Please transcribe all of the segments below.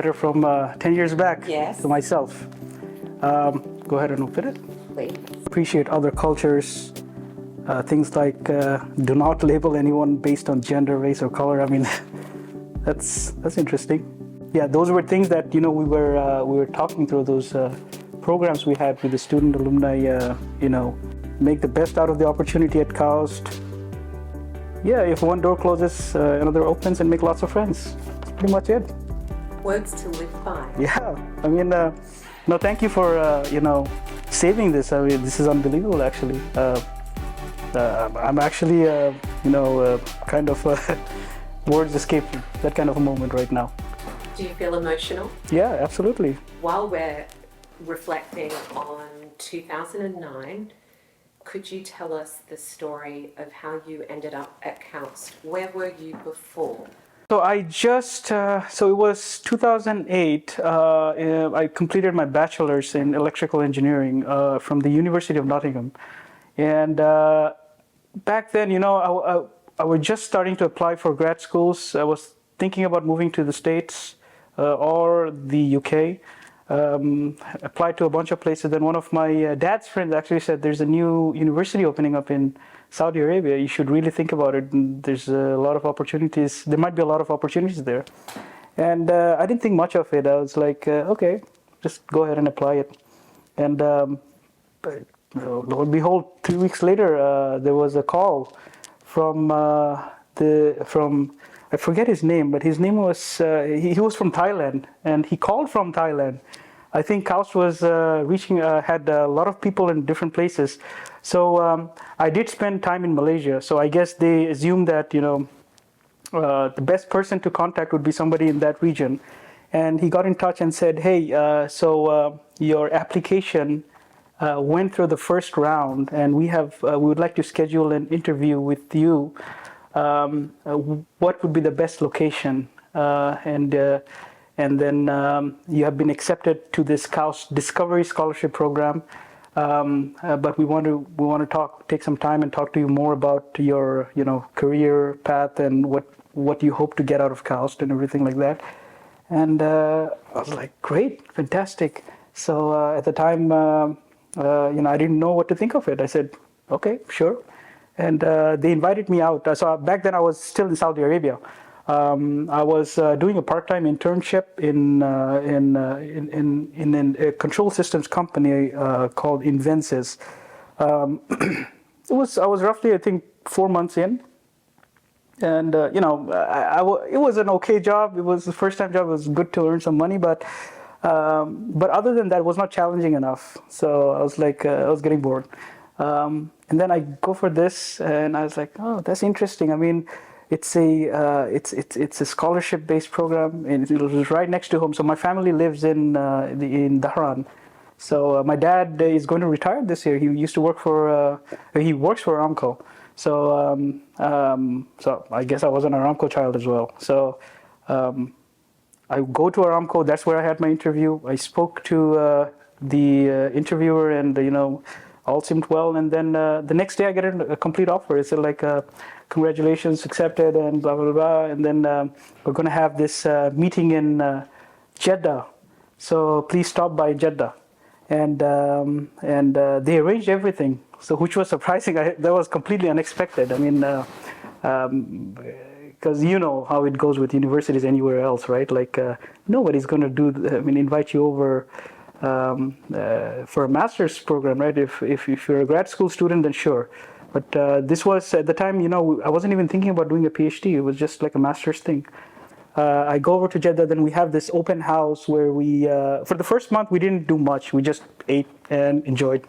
letter from 10 years back Yes. to myself. Go ahead and open it. Please. Appreciate other cultures. Things like do not label anyone based on gender, race, or color. I mean, that's interesting. Yeah, those were things that we were talking through those programs we had with the student alumni. Make the best out of the opportunity at KAUST. Yeah, if one door closes, another opens, and make lots of friends. That's pretty much it. Words to live by. Yeah, I mean, no, thank you for saving this. I mean, this is unbelievable, actually. I'm actually, kind of words escape that kind of a moment right now. Do you feel emotional? Yeah, absolutely. While we're reflecting on 2009, could you tell us the story of how you ended up at KAUST? Where were you before? So I just, so it was 2008, I completed my bachelor's in electrical engineering from the University of Nottingham. And back then, I was just starting to apply for grad schools. I was thinking about moving to the States or the UK. Applied to a bunch of places. Then one of my dad's friends actually said, there's a new university opening up in Saudi Arabia. You should really think about it. And there's a lot of opportunities. There might be a lot of opportunities there. And I didn't think much of it. I was like, okay, just go ahead and apply it. And lo and behold, 3 weeks later, there was a call from I forget his name, but his name was, he was from Thailand, and he called from Thailand. I think KAUST was had a lot of people in different places. So I did spend time in Malaysia. So I guess they assumed that, the best person to contact would be somebody in that region. And he got in touch and said, hey, your application went through the first round, and we would like to schedule an interview with you. What would be the best location? And then you have been accepted to this KAUST Discovery Scholarship Program. But we want to take some time and talk to you more about your career path and what you hope to get out of KAUST and everything like that. And I was like, great, fantastic. So at the time, I didn't know what to think of it. I said, okay, sure. And they invited me out. So back then I was still in Saudi Arabia. I was doing a part-time internship in a control systems company called Invensys. I was roughly, I think, 4 months in. And, it was an okay job. It was the first-time job. It was good to earn some money, but other than that, it was not challenging enough. So I was like, I was getting bored. And then I go for this, and I was like, oh, that's interesting. I mean, it's a scholarship-based program, and it was right next to home. So my family lives in Dhahran. So my dad is going to retire this year. He used to work for he works for Aramco. So so I guess I was an Aramco child as well. So I go to Aramco. That's where I had my interview. I spoke to the interviewer, and all seemed well, and then the next day I get a complete offer. It's like, congratulations, accepted, and blah, blah, blah. And then we're going to have this meeting in Jeddah. So please stop by Jeddah. And they arranged everything, so which was surprising. That was completely unexpected. I mean, because you know how it goes with universities anywhere else, right? Like nobody's going to invite you over for a master's program, right? If you're a grad school student, then sure. But this was, at the time, I wasn't even thinking about doing a PhD. It was just like a master's thing. I go over to Jeddah, then we have this open house where we, for the first month, we didn't do much. We just ate and enjoyed.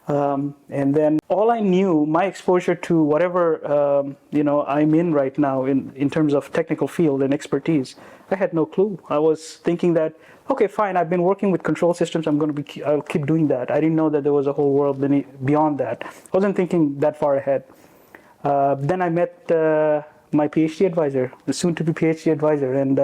And then all I knew, my exposure to whatever, I'm in right now in terms of technical field and expertise, I had no clue. I was thinking that, okay, fine, I've been working with control systems. I'll keep doing that. I didn't know that there was a whole world beyond that. I wasn't thinking that far ahead. Then I met my PhD advisor, the soon-to-be PhD advisor, and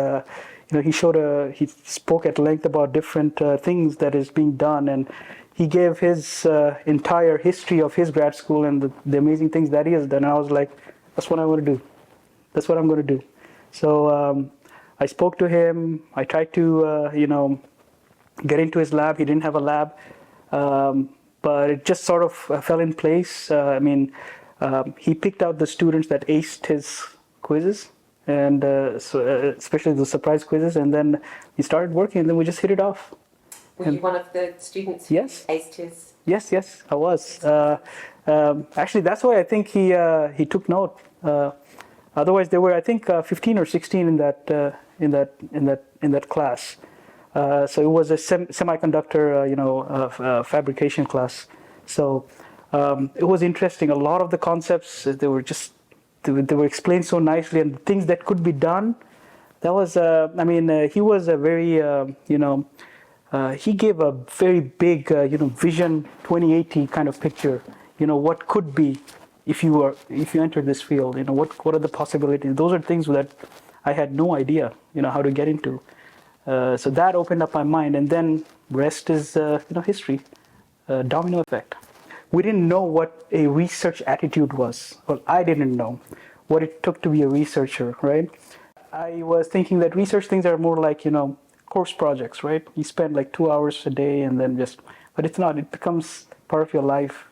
he spoke at length about different things that is being done, and he gave his entire history of his grad school and the amazing things that he has done. And I was like, that's what I want to do. That's what I'm going to do. So I spoke to him. I tried to, get into his lab. He didn't have a lab, but it just sort of fell in place. He picked out the students that aced his quizzes, and especially the surprise quizzes, and then he started working, and then we just hit it off. Were you one of the students who Yes. aced his? Yes, I was. Actually, that's why I think he took note. Otherwise, there were, I think, 15 or 16 in that class. So it was a semiconductor, fabrication class. So it was interesting. A lot of the concepts they were explained so nicely, and the things that could be done. That was, he was a very, he gave a very big, vision 2080 kind of picture. What could be if you enter this field. What are the possibilities? Those are things that I had no idea, how to get into. So that opened up my mind, and then rest is, history, domino effect. We didn't know what a research attitude was. Well, I didn't know what it took to be a researcher, right? I was thinking that research things are more like, course projects, right? You spend like 2 hours a day and then but it's not. It becomes part of your life.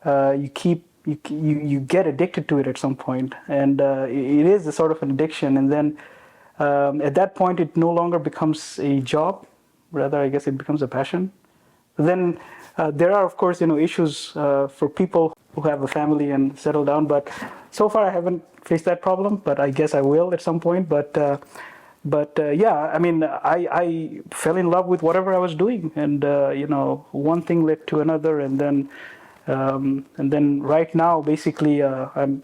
You get addicted to it at some point, and it is a sort of an addiction. And then at that point, it no longer becomes a job. Rather, I guess it becomes a passion. Then there are, of course, issues for people who have a family and settle down. But so far, I haven't faced that problem. But I guess I will at some point. But I fell in love with whatever I was doing, and one thing led to another, and then right now, basically, I'm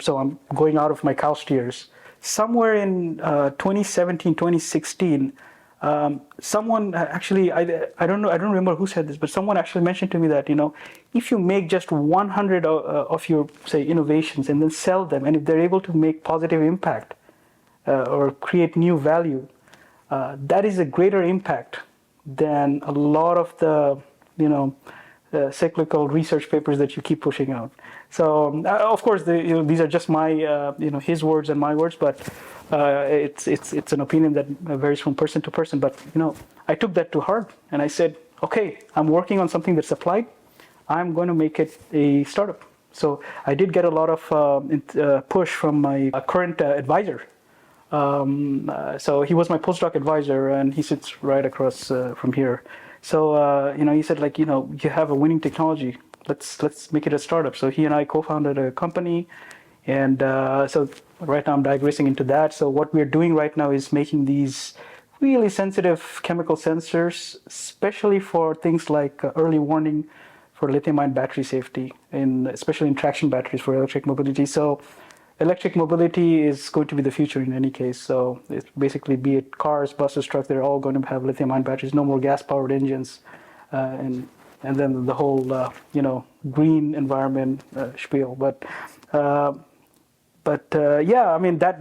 going out of my Kaust years. Somewhere in 2017, 2016. Someone actually, I don't know, I don't remember who said this, but someone actually mentioned to me that, if you make just 100 of your, say, innovations and then sell them, and if they're able to make positive impact or create new value, that is a greater impact than a lot of the, cyclical research papers that you keep pushing out. So, of course, these are just my, his words and my words, but it's an opinion that varies from person to person. But I took that to heart, and I said, okay, I'm working on something that's applied. I'm going to make it a startup. So I did get a lot of push from my current advisor. So he was my postdoc advisor, and he sits right across from here. So he said, like, you have a winning technology. Let's make it a startup. So he and I co-founded a company, and so right now I'm digressing into that. So what we're doing right now is making these really sensitive chemical sensors, especially for things like early warning for lithium-ion battery safety, especially in traction batteries for electric mobility. So electric mobility is going to be the future in any case. So it's basically, be it cars, buses, trucks, they're all going to have lithium-ion batteries, no more gas-powered engines, and then the whole, green environment spiel. But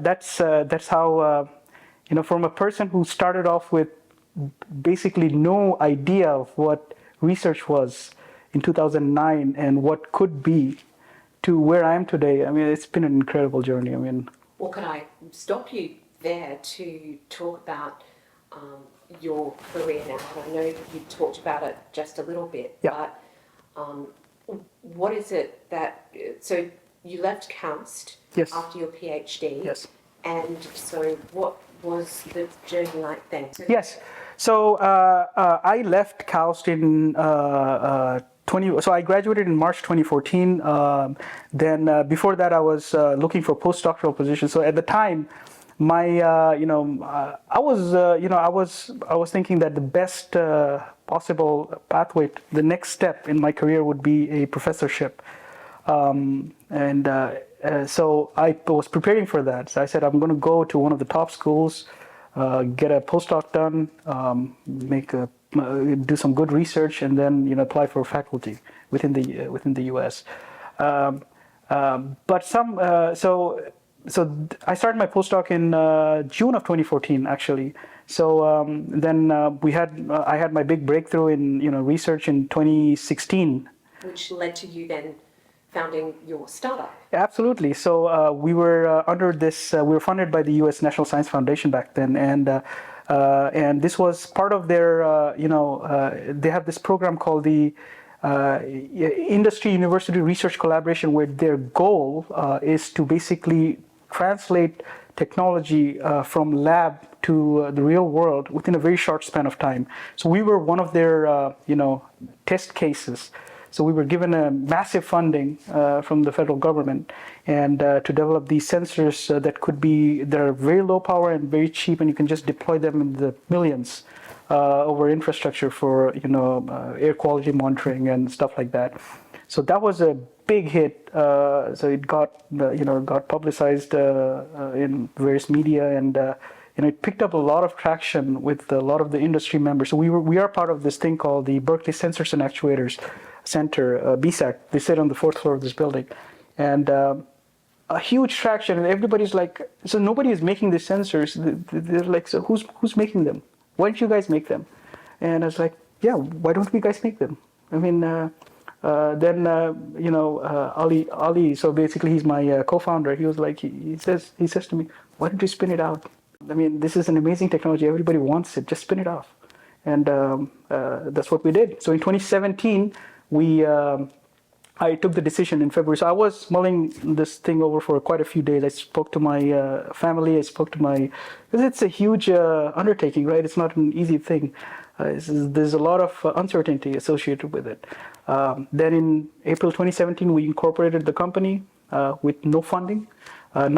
that's how, from a person who started off with basically no idea of what research was in 2009 and what could be, to where I am today. It's been an incredible journey. Well, can I stop you there to talk about your career now? I know you talked about it just a little bit, yeah. But what is it that, so you left KAUST Yes. after your PhD. Yes. And so what was the journey like then? Yes. So I left KAUST in so I graduated in March 2014. Then before that, I was looking for postdoctoral positions. So at the time, my I was thinking that the best possible pathway, the next step in my career, would be a professorship. So I was preparing for that. So I said, I'm going to go to one of the top schools, get a postdoc done, do some good research, and then apply for faculty within the U.S. So I started my postdoc in June of 2014, actually. So then I had my big breakthrough in research in 2016. Which led to you then founding your startup. Absolutely. So we were under this. We were funded by the U.S. National Science Foundation back then, and this was part of their. They have this program called the Industry University Research Collaboration, where their goal is to basically translate technology from lab to the real world within a very short span of time. So we were one of their, test cases. So we were given a massive funding from the federal government, and to develop these sensors that are very low power and very cheap, and you can just deploy them in the millions over infrastructure for air quality monitoring and stuff like that. So that was a big hit. So it got publicized in various media, and it picked up a lot of traction with a lot of the industry members. So we are part of this thing called the Berkeley Sensors and Actuators Center, BSAC. They sit on the 4th floor of this building, and a huge traction. And everybody's like, so nobody is making these sensors. They're like, so who's making them? Why don't you guys make them? And I was like, yeah, why don't we guys make them? I mean, Ali. So basically, he's my co-founder. He was like, he says to me, why don't you spin it out? I mean, this is an amazing technology. Everybody wants it. Just spin it off. And that's what we did. So in 2017, I took the decision in February. So I was mulling this thing over for quite a few days. I spoke to my family. I spoke to because it's a huge undertaking, right? It's not an easy thing. There's a lot of uncertainty associated with it. Then in April 2017, we incorporated the company with no funding.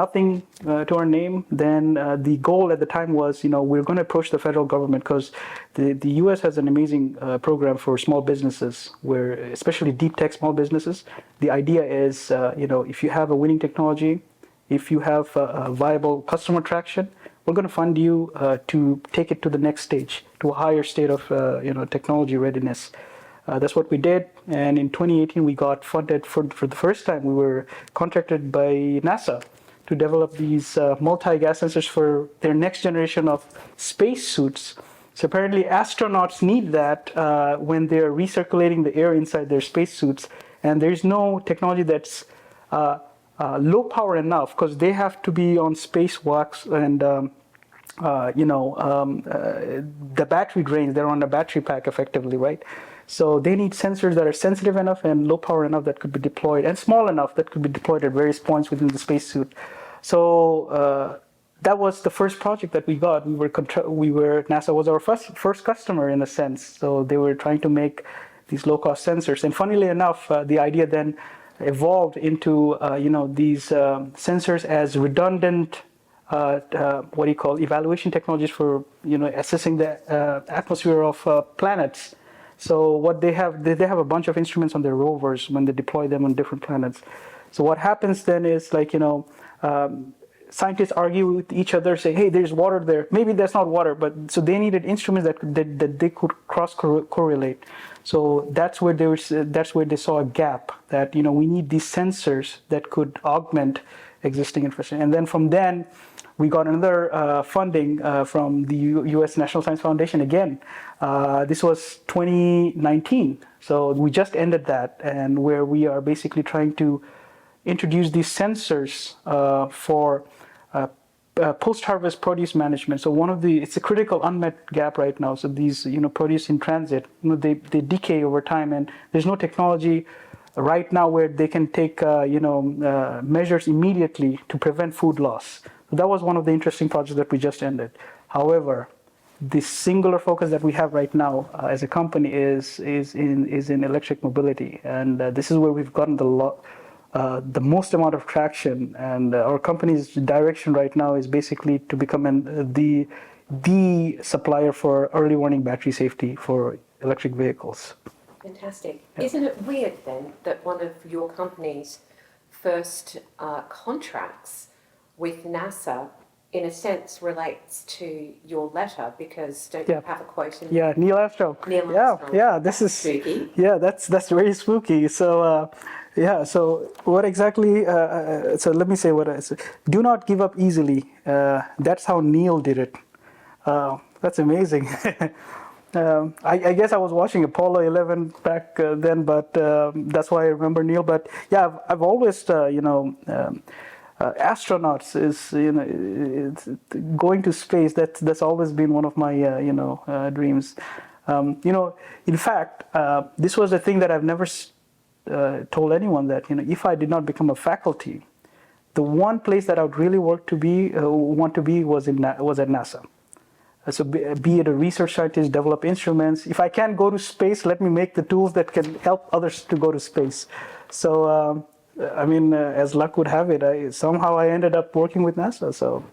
Nothing to our name. Then the goal at the time was, we're going to approach the federal government, because the U.S. has an amazing program for small businesses, where especially deep tech small businesses. The idea is, if you have a winning technology, if you have a viable customer traction, we're going to fund you to take it to the next stage, to a higher state of technology readiness. That's what we did. And in 2018, we got funded for the first time. We were contracted by NASA to develop these multi-gas sensors for their next generation of space suits. So apparently astronauts need that when they're recirculating the air inside their space suits. And there's no technology that's low power enough, because they have to be on spacewalks, and the battery drains. They're on a battery pack effectively, right? So they need sensors that are sensitive enough and low power enough that could be deployed, and small enough that could be deployed at various points within the spacesuit. So that was the first project that we got. NASA was our first customer in a sense. So they were trying to make these low-cost sensors. And funnily enough, the idea then evolved into these sensors as redundant evaluation technologies for assessing the atmosphere of planets. So what they have a bunch of instruments on their rovers when they deploy them on different planets. So what happens then is, scientists argue with each other, say, hey, there's water there. Maybe that's not water, but so they needed instruments that they could cross correlate. So that's where they saw a gap, that we need these sensors that could augment existing infrastructure. And then from then, we got another funding from the U.S. National Science Foundation again. This was 2019, so we just ended that, and where we are basically trying to introduce these sensors for post-harvest produce management. So it's a critical unmet gap right now. So these produce in transit, they decay over time, and there's no technology right now where they can take measures immediately to prevent food loss. So that was one of the interesting projects that we just ended. However, the singular focus that we have right now as a company is in electric mobility, and this is where we've gotten the most amount of traction. And our company's direction right now is basically to become the supplier for early warning battery safety for electric vehicles. Fantastic. Yeah. Isn't it weird then that one of your company's first contracts with NASA, in a sense, relates to your letter, because don't you have a quote in there? Yeah, Neil Armstrong. Yeah, this is spooky. Yeah, that's very spooky. So so what exactly? So let me say what I said. Do not give up easily. That's how Neil did it. That's amazing. I guess I was watching Apollo 11 back then, but that's why I remember Neil. But yeah, I've always, astronauts is, it's going to space. That's always been one of my, dreams. In fact, this was the thing that I've never told anyone that, if I did not become a faculty, the one place that I would really want to be was at NASA. So be it a research scientist, develop instruments. If I can't go to space, let me make the tools that can help others to go to space. So, as luck would have it, somehow I ended up working with NASA. So,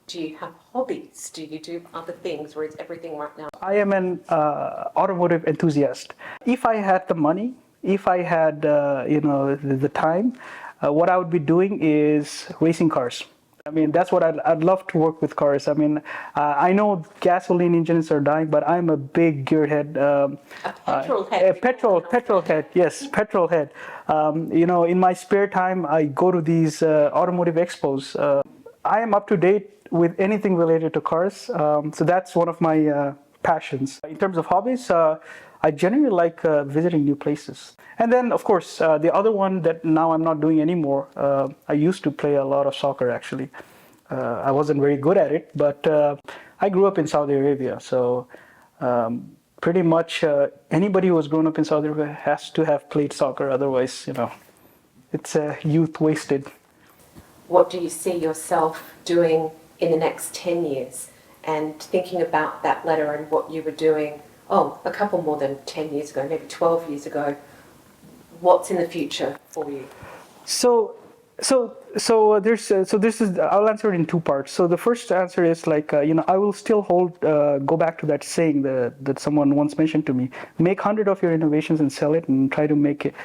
do you have hobbies? Do you do other things, or is everything right now? I am an automotive enthusiast. If I had the money, if I had the time, what I would be doing is racing cars. That's what I'd love to work with cars. I know gasoline engines are dying, but I'm a big gearhead. A petrol head. Petrol head. Yes, petrol head. In my spare time, I go to these automotive expos. I am up to date with anything related to cars. So that's one of my passions. In terms of hobbies, I generally like visiting new places. And then, of course, the other one that now I'm not doing anymore, I used to play a lot of soccer, actually. I wasn't very good at it, but I grew up in Saudi Arabia. So pretty much anybody who has grown up in Saudi Arabia has to have played soccer. Otherwise, it's youth wasted. What do you see yourself doing in the next 10 years? And thinking about that letter and what you were doing, a couple more than 10 years ago, maybe 12 years ago, what's in the future for you? So this is, I'll answer it in two parts. So the first answer is I will still go back to that saying that someone once mentioned to me: make 100 of your innovations and sell it, and try to make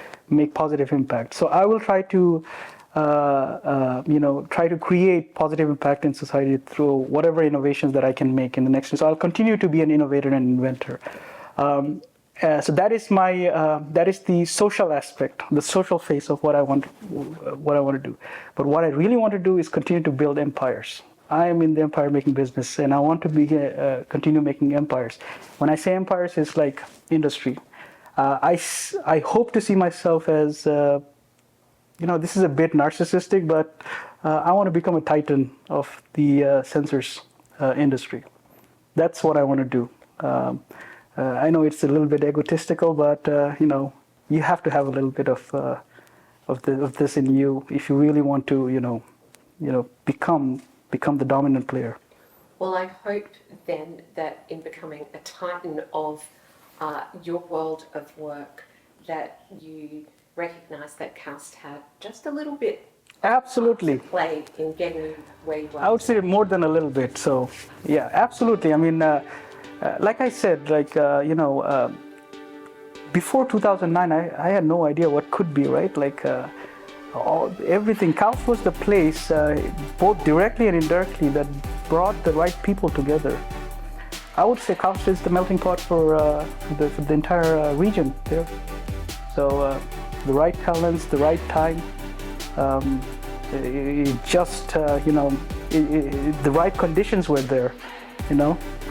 positive impact. So I will try to create positive impact in society through whatever innovations that I can make in the next year. So I'll continue to be an innovator and inventor. So that is the social aspect, the social face of what I want to do. But what I really want to do is continue to build empires. I am in the empire making business, and I want to continue making empires. When I say empires, it's like industry. I hope to see myself as this is a bit narcissistic, but I want to become a titan of the sensors industry. That's what I want to do. I know it's a little bit egotistical, but you have to have a little bit of this in you if you really want to become the dominant player. Well, I hope then that in becoming a titan of your world of work, that you recognize that KAUST had just a little bit absolutely play in getting where you are. I would say more than a little bit. So yeah, absolutely. Like I said, before 2009, I had no idea what could be, right? Everything. KAUST was the place, both directly and indirectly, that brought the right people together. I would say KAUST is the melting pot for the entire region there. So the right talents, the right time, the right conditions were there,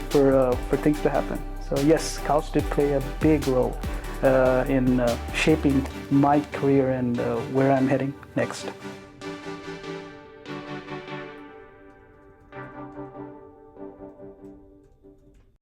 for things to happen. So yes, KAUST did play a big role in shaping my career and where I'm heading next.